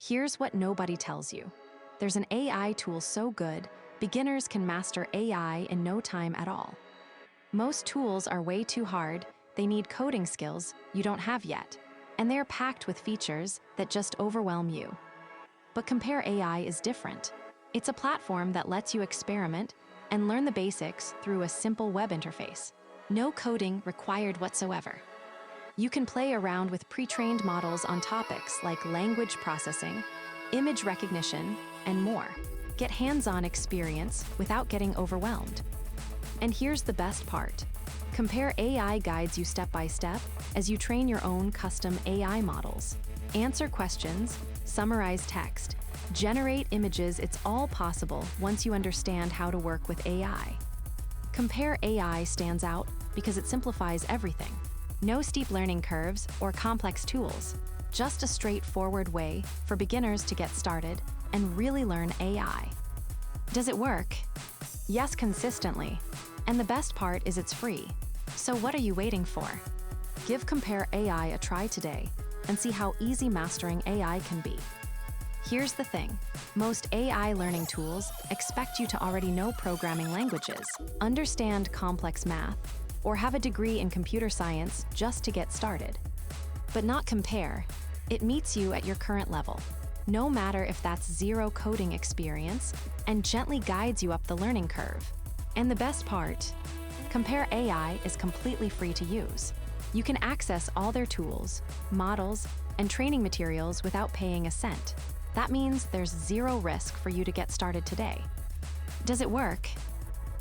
Here's what nobody tells you. There's an AI tool so good, beginners can master AI in no time at all. Most tools are way too hard, they need coding skills you don't have yet, and they're packed with features that just overwhelm you. But Compare AI is different. It's a platform that lets you experiment and learn the basics through a simple web interface. No coding required whatsoever. You can play around with pre-trained models on topics like language processing, image recognition, and more. Get hands-on experience without getting overwhelmed. And here's the best part. Compare AI guides you step by step as you train your own custom AI models. Answer questions, summarize text, generate images. It's all possible once you understand how to work with AI. Compare AI stands out because it simplifies everything. No steep learning curves or complex tools, just a straightforward way for beginners to get started and really learn AI. Does it work? Yes, consistently. And the best part is it's free. So what are you waiting for? Give Compare AI a try today and see how easy mastering AI can be. Here's the thing. Most AI learning tools expect you to already know programming languages, understand complex math, or have a degree in computer science just to get started. But not Compare. It meets you at your current level, no matter if that's zero coding experience, and gently guides you up the learning curve. And the best part, Compare AI is completely free to use. You can access all their tools, models, and training materials without paying a cent. That means there's zero risk for you to get started today. Does it work?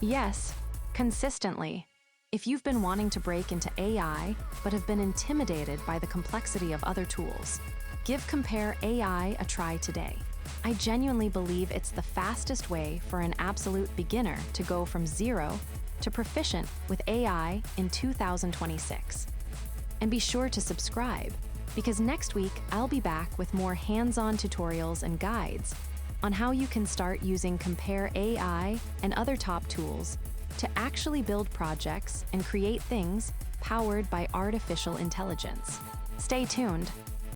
Yes, consistently. If you've been wanting to break into AI but have been intimidated by the complexity of other tools, give Compare AI a try today. I genuinely believe it's the fastest way for an absolute beginner to go from zero to proficient with AI in 2026. And be sure to subscribe, because next week I'll be back with more hands-on tutorials and guides on how you can start using Compare AI and other top tools to actually build projects and create things powered by artificial intelligence. Stay tuned.